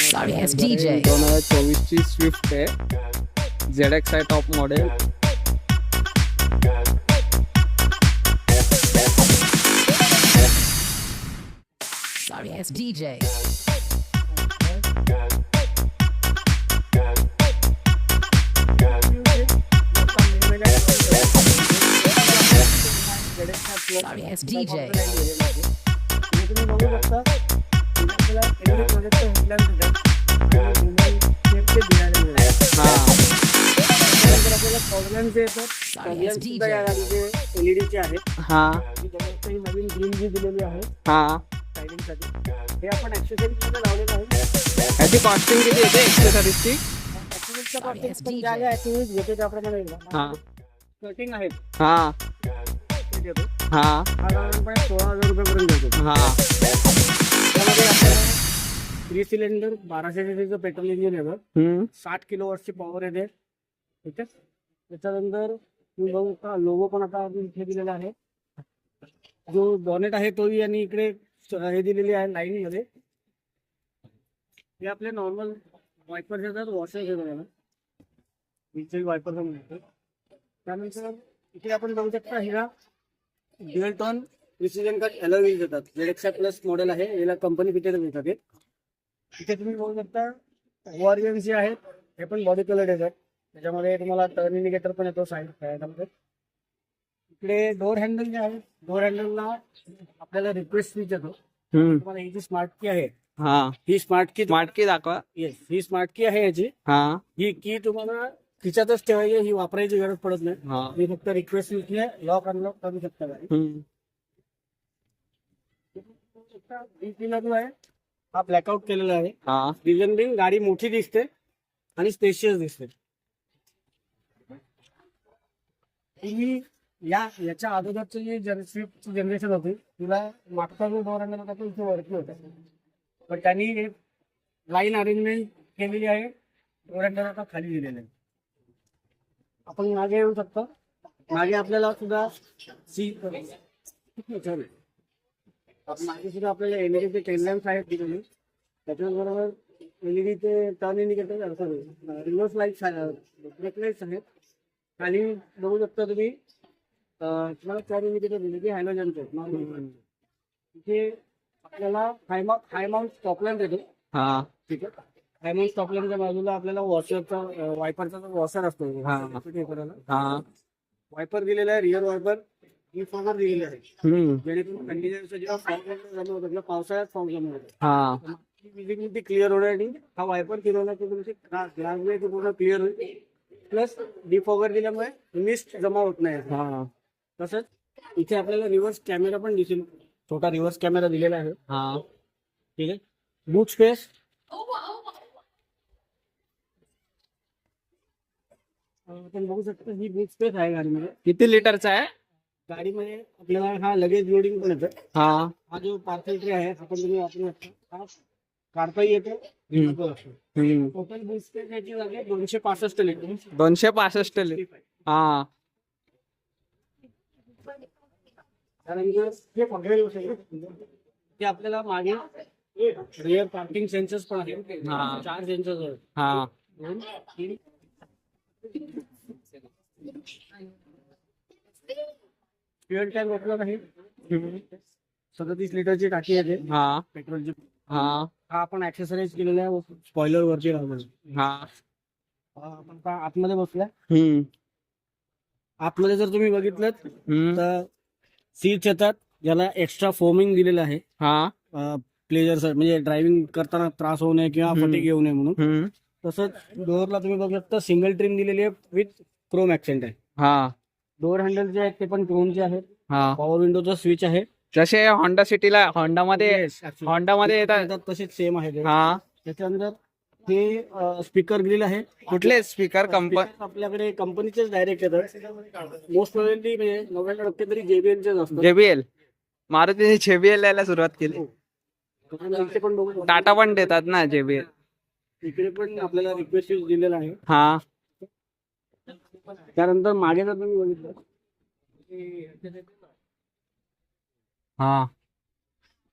Sorry, it's DJ. 2024 ची Swift आहे. ZXi top model. Sorry, it's DJ. Sorry, it's DJ. तुम्ही बघू शकता आपल्याला एलईडी प्रोजेक्टर हेडलॅम्प देतात आणि मोबाईल सेफचे दिलेले आहेत. त्यानंतर आपल्याला प्रॉब्लेम जे येतात प्रॉब्लेम सुद्धा या गाडीचे एलईडीचे आहेत. ही जबरदस्त ही नवीन ग्रीन जी दिलेली आहे सायलिंगसाठी. हे आपण ॲक्सेसरीजमध्ये लावलेलं आहे. याची कॉस्टिंग किती येते एक्सेसरीजची? ॲक्सेसरीजचं कॉस्टिंग पण ज्या ज्या ॲक्सेसरीज घेतो त्याप्रमाणे कटिंग आहेत ते देतो. हा साधारणपणे 16,000 रुपयेपर्यंत देतो. त्यामध्ये आपल्याला 3 सिलेंडर 1200 सीसीचं पेट्रोल इंजिन येतं. 60 किलोवॉटची पॉवर येते. ठीक आहे. त्याच्यानंतर तुम्ही बघू शकता लोगो पण आता इथे दिलेला आहे. जो बॉनेट आहे तोही आणि इकडे हे दिलेली आहे लाईन मध्ये. हे आपले नॉर्मल वायपर्स येतात, वॉशर्स येतात याला विंडशील्ड वायपर पण म्हणतो. त्यानंतर इथे आपण बघू शकता हिला dual tone precision cut alloy wheels येतात. ZXi प्लस मॉडेल आहे. याला कंपनी फिटेड येतात. इथे तुम्ही बघू शकता ORVMC आहेत. हे पण बॉडी कलर येतात. त्याच्यामध्ये तुम्हाला टर्न इंडिकेटर पण येतो साईड साईडमध्ये. इकडे डोर हँडल जे आहे डोर हँडलला आपल्याला रिक्वेस्ट स्विच येतो. तुम्हाला ही जी स्मार्ट की आहे ही स्मार्ट की दाखवा. येस ही स्मार्ट की आहे याची. ही की तुम्हाला खिच्यातच ठेवायची, ही वापरायची गरज पडत नाही. ही फक्त रिक्वेस्ट स्विचने लॉक अनलॉक करू शकता गाडी. जो आहे हा ब्लॅकआउट केलेला आहे. रिझन बिंग गाडी मोठी दिसते आणि स्पेशियस दिसते. तुम्ही याच्या अगोदरची जी स्विफ्टची जनरेशन होती तिला मागचा जो डोर हँडल होता तो इथे वरती होता. पण त्यांनी एक लाईन अरेंजमेंट केलेली आहे. डोर हँडल आता खाली दिलेलं आहे. आपण मागे येऊ शकतो. मागे आपल्याला सुद्धा मागे सुद्धा आपल्याला एलईडीचे टेल लॅम्प्स आहेत दिलेले. त्याच्याबरोबर एलईडीचे turn indicator reverse lights brake lights आहेत. खाली बघू शकता तुम्ही तुम्हाला टर्न इंडिकेटर दिले की हॅलोजनचे. इथे आपल्याला हाय माउंट स्टॉप लॅम्प येतो. ठीक आहे. हायमाउंट स्टॉप लॅम्पच्या बाजूला आपल्याला वॉशरचा वायपरचा जो वॉशर असतो वायपर दिलेला आहे. रिअर वायपर डिफॉगर दिलेले आहे. जेणेकरून कंटिन्युअस जेव्हा फॉर्म होतं किंवा पावसाळ्यात फॉर्म जमा होतो विजिबिलिटी क्लिअर होण्यासाठी हा वायपर फिरवला की तुमची ग्लास पूर्ण क्लिअर होईल. प्लस डिफॉगर दिल्यामुळे मिस्ट जमा होत नाही. तसंच इथे आपल्याला रिव्हर्स कॅमेरा पण दिसेल. छोटा रिव्हर्स कॅमेरा दिलेला आहे. ठीक आहे. बूट स्पेस आपण बघू शकतो. ही बूट स्पेस आहे गाडीमध्ये. किती लिटरचा आहे? गाडीमध्ये आपल्याला हा लगेज लोडिंग पण येतं. हा जो पार्सल ट्रे आहे आपण तुम्ही वापरू शकता. हा काढताही येतो. टोटल बूट स्पेस याची जागे 265 लिटर. 265 लिटर. त्यानंतर हे पगडे ते आपल्याला मागे रिअर पार्किंग सेन्सर्स पण आहेत. 4 सेन्सर्स आहेत. फ्युएल टँक उपलब्ध आहे. 37 लिटरची टाकी येते पेट्रोलची. हा आपण ऍक्सेसरीज केलेला आहे स्पॉइलर वरची लावून. आपण आतमध्ये बसलाय. आतमध्ये जर तुम्ही बघितलं तर सीट्स येतात. ज्याला एक्स्ट्रा फोमिंग दिलेलं आहे. प्लेजर म्हणजे ड्रायव्हिंग करताना त्रास होऊ नये किंवा फटीग येऊ नये म्हणून. तसंच डोअरला तुम्ही बघू शकता सिंगल ट्रिम दिलेली आहे विथ क्रोम ऍक्सेंट आहे. डोअर हँडल जे आहेत ते पण क्रोमचे आहेत. पॉवर विंडोचा स्विच आहे. जसे होंडा सिटीला होंडामध्ये येतात तसेच सेम आहे. त्याच्यानंतर हे स्पीकर ग्रिल आहे. कुठले स्पीकर? आपल्याकडे कंपनीचेच डायरेक्ट येतात. मोस्ट प्रोबेबली म्हणजे 90% तरी JBLचेच असतात. JBL मारुतीने JBL यायला सुरुवात केली. टाटा पण देतात ना JBL. इकडे पण आपल्याला रिक्वेस्ट दिलेला आहे. त्यानंतर मागे जर तुम्ही बघितलं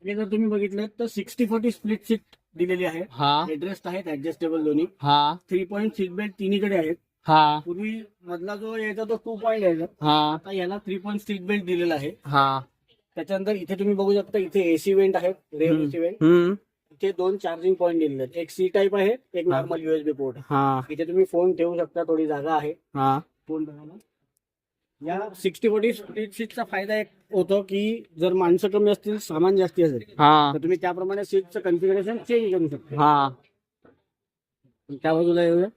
आणि जर तुम्ही बघितलं तर 60-40 स्प्लिट सीट दिलेली आहे. हा हेडरेस्ट आहेत ऍडजस्टेबल दोन्ही. हा 3 पॉईंट सीट बेल्ट तिन्हीकडे आहेत. हा पूर्वी मधला जो यायचा तो 2 पॉईंट यायचा. हा आता याला 3 पॉईंट सीट बेल्ट दिलेला आहे. हा त्याच्यानंतर इथे तुम्ही बघू शकता, इथे एसी वेंट आहे, रेअर एसी वेंट. इथे 2 चार्जिंग पॉईंट दिलेले आहेत. एक सी टाईप आहे, एक नॉर्मल USB पोर्ट. इथे तुम्ही फोन ठेवू शकता, थोडी जागा आहे फोन ठेवायला. या 60-40 स्प्लिट सीटचा फायदा एक होतो की जर माणसं कमी असतील, सामान जास्ती असेल तर तुम्ही त्याप्रमाणे सीटचं कन्फिगरेशन चेंज करू शकता. त्या बाजूला येऊया.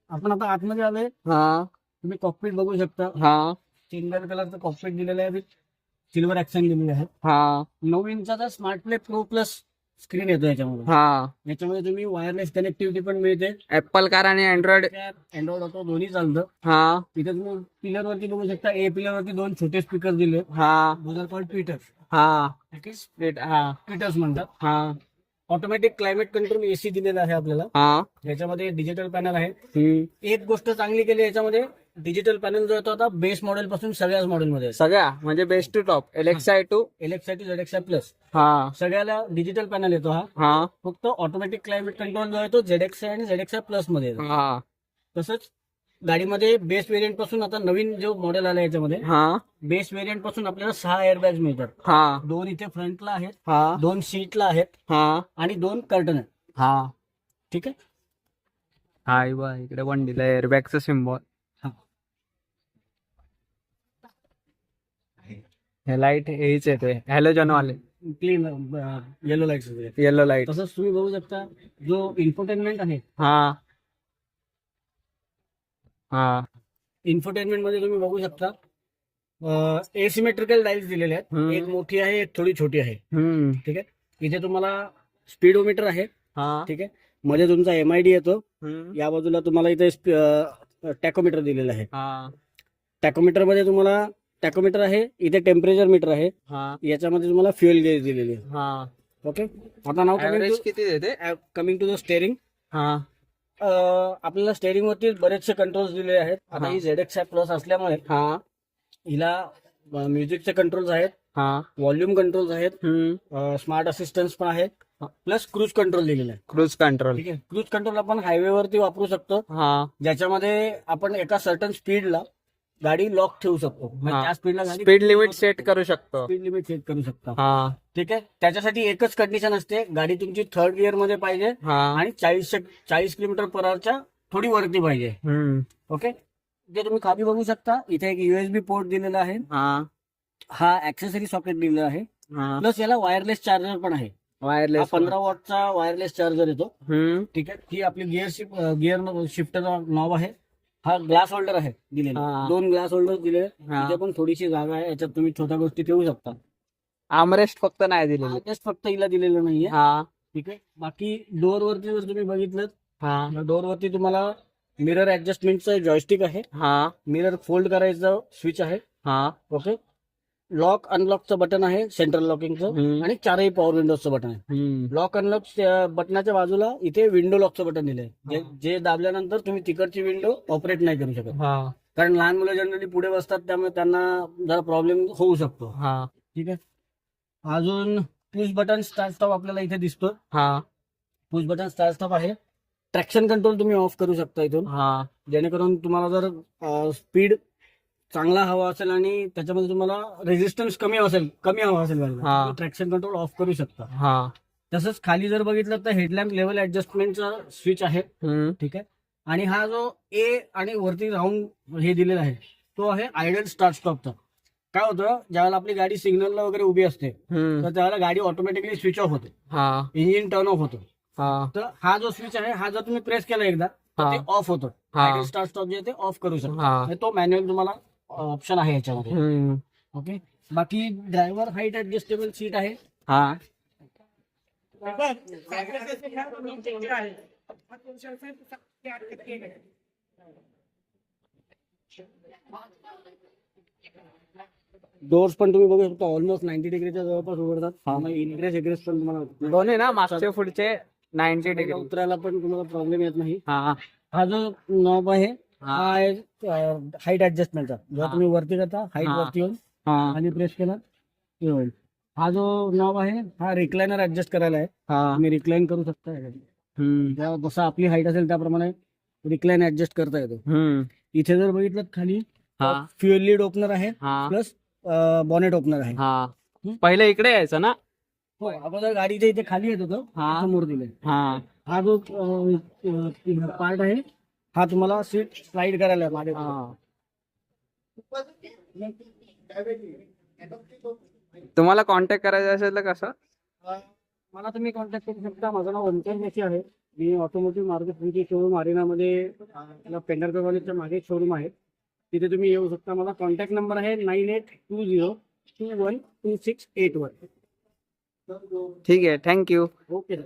आपण आता आतमध्ये आलोय. तुम्ही कॉकपिट बघू शकता. सिल्वर कलरचं कॉकपिट दिलेलं आहे, सिल्वर ऍक्सेंट दिलेले आहे. 9 इंचाचा smart play pro plus screen येतो याच्यामध्ये. याच्यामध्ये तुम्ही वायरलेस कनेक्टिव्हिटी पण मिळते. ऍपल कार आणि अँड्रॉइड ऑटो दोन्ही चालतं. इथे तुम्ही पिलर वरती बघू शकता, ए पिलर वरती 2 छोटे स्पीकर दिले. Call tweeters. ट्विटर्स म्हणतात. ऑटोमॅटिक क्लायमेट कंट्रोल एसी दिलेला आहे आपल्याला. याच्यामध्ये डिजिटल पॅनल आहे. एक गोष्ट चांगली केली याच्यामध्ये, डिजिटल पॅनल जो येतो आता बेस मॉडेल पासून सगळ्याच मॉडेलमध्ये सगळ्या म्हणजे best to top LXi to ZXi plus सगळ्याला डिजिटल पॅनल येतो. हा फक्त ऑटोमॅटिक क्लायमेट कंट्रोल जो आहे तो ZXi आणि ZXi प्लस मध्ये येतो. तसंच गाडीमध्ये बेस वेरियंट पासून आता नवीन जो मॉडेल आला याच्यामध्ये, बेस वेरियंट पासून आपल्याला 6 एअरबॅग्स मिळतात. 2 इथे फ्रंटला आहेत, 2 सीटला आहेत आणि 2 कर्टन आहेत. ठीक आहे. इकडे वन दिलं एअरबॅगचं सिम्बॉल. हे लाईट हेच येते हॅलोजन वाले, clean yellow light. Yellow light. तसंच तुम्ही बघू शकता जो इन्फोटेनमेंट आहे, इन्फोटेनमेंट मध्ये तुम्ही बघू शकता एसिमेट्रिकल डायल्स दिलेले आहेत. एक मोठी आहे, एक थोडी छोटी आहे. ठीक आहे. इथे तुम्हाला स्पीडोमीटर आहे. ठीक आहे. मध्ये तुमचा MID येतो. या बाजूला तुम्हाला इथे टॅकोमीटर दिलेलं आहे. टॅकोमीटर मध्ये तुम्हाला टॅकोमीटर आहे, इथे टेम्परेचर मीटर आहे. याच्यामध्ये तुम्हाला फ्युएल गेज दिलेली आहे. ओके. आता नाव किती देते? Coming to the steering. आपल्याला स्टेअरिंग वरती बरेचसे कंट्रोल्स दिलेले आहेत. आता ही ZXi प्लस असल्यामुळे हिला म्युझिकचे कंट्रोल्स आहेत, व्हॉल्यूम कंट्रोल्स आहेत, स्मार्ट असिस्टन्स पण आहेत, प्लस क्रूज कंट्रोल दिलेला आहे. Cruise control. ठीक आहे. क्रूज कंट्रोल आपण हायवे वरती वापरू शकतो, ज्याच्यामध्ये आपण एका सर्टन स्पीडला गाडी लॉक ठेवू शकतो. त्या स्पीडला स्पीड लिमिट सेट करू शकतो. स्पीड लिमिट सेट करू शकता. ठीक आहे. त्याच्यासाठी एकच कंडिशन असते, गाडी तुमची 3rd गिअर मध्ये पाहिजे आणि 40 किलोमीटर पर आवरच्या थोडी वरती पाहिजे. ओके. जे तुम्ही खाली बघू शकता, इथे एक USB पोर्ट दिलेला आहे. हा ऍक्सेसरी सॉकेट दिलेला आहे. प्लस याला वायरलेस चार्जर पण आहे. वायरलेस 15 वॉटचा वायरलेस चार्जर येतो. ठीक आहे. ही आपली गिअर शिफ्टर नॉब आहे. हा ग्लास होल्डर आहे दिलेला. 2 ग्लास होल्डर दिलेले. इथे पण थोडीशी जागा आहे, याच्यात तुम्ही छोट्या गोष्टी ठेवू शकता. आर्मरेस्ट फक्त नाही दिलेलं. आर्मरेस्ट फक्त हिला दिलेलं नाहीये. ठीक आहे. बाकी डोअर वरती जर तुम्ही बघितलं, डोअर वरती तुम्हाला मिरर ऍडजस्टमेंटचं जॉयस्टिक आहे. मिरर फोल्ड करायचं स्विच आहे. ओके. लॉक अनलॉकचं बटन आहे, सेंट्रल लॉकिंगचं, आणि 4ही पॉवर विंडोजचं बटन आहे. लॉक अनलॉक बटनाच्या बाजूला इथे विंडो लॉकचं बटन दिलंय, जे दाबल्यानंतर तुम्ही तिकडची विंडो ऑपरेट नाही करू शकत. कारण लहान मुलं जनरली पुढे बसतात, त्यामुळे त्यांना जरा प्रॉब्लेम होऊ शकतो. ठीक आहे. अजून पुश बटन स्टार्ट स्टॉप आपल्याला इथे दिसतो. पुश बटन स्टार्ट स्टॉप आहे. ट्रॅक्शन कंट्रोल तुम्ही ऑफ करू शकता इथून, जेणेकरून तुम्हाला जर स्पीड चांगला हवा असेल आणि त्याच्यामध्ये तुम्हाला रेझिस्टन्स कमी हवा असेल गाडीला, ट्रॅक्शन कंट्रोल ऑफ करू शकता. तसंच खाली जर बघितलं तर हेडलॅम्प लेवल ऍडजस्टमेंटचा स्विच आहे. ठीक आहे. आणि हा जो ए आणि वरती राऊंड हे दिलेला आहे, तो आहे आयडल स्टार्ट स्टॉपचा. काय होतं, ज्यावेळेला आपली गाडी सिग्नलला वगैरे उभी असते तर त्यावेळेला गाडी ऑटोमॅटिकली स्विच ऑफ होते, इंजिन टर्न ऑफ होतो. तर हा जो स्विच आहे, हा जर तुम्ही प्रेस केला एकदा तर ते ऑफ होतं. आयडल स्टार्ट स्टॉप जे ते ऑफ करू शकता. तो मॅन्युअल तुम्हाला ऑप्शन आहे याच्यामध्ये. ओके. बाकी ड्रायव्हर हाईट ऍडजस्टेबल सीट आहे. डोर्स पण तुम्ही बघू शकता, ऑलमोस्ट 90 डिग्रीच्या जवळपास उघडतात. इनग्रेस एग्रेस पण तुम्हाला दोन्ही ना, मागचे पुढचे 90 डिग्री उतरायला पण तुम्हाला प्रॉब्लेम येत नाही. हा जो नॉब आहे हा आहे हाईट ऍडजस्टमेंटचा. जेव्हा तुम्ही वरती करता हाईट हा. वरती येऊन हा आणि प्रेस केला हे होईल. हा जो नॉब आहे हा रिक्लायनर ऍडजस्ट करायला आहे. हा तुम्ही रिक्लाइन करू शकता ह्याच्यात. हम्म जसं आपली हाईट असेल त्याप्रमाणे रिक्लाइन ऍडजस्ट करता येतो. हम्म इथे जर बघितलं खाली हा फ्युएल लीड ओपनर आहे हा प्लस बॉनेट ओपनर आहे. हा पहिले इकडे यायचं ना. हो अगोदर गाडीच्या इथे खाली येत होतं हा. समोर दिले. हा हा जो पार्ट आहे हा तुम्हाला सीट स्लाइड करायला आहे मागे. हा. तुम्हाला कॉन्टॅक्ट करायचा असेल तर कसं? मला तुम्ही कॉन्टॅक्ट करू शकता. माझं नाव ओंकार मेशी आहे. मी ऑटोमोटिव्ह मार्केट शोरूम अरेनामध्ये पेंढरकर कॉलेजच्या मागे शोरूम आहे. तिथे तुम्ही येऊ शकता. माझा कॉन्टॅक्ट नंबर आहे 9820212681. ठीक आहे, थँक्यू. Okay sir.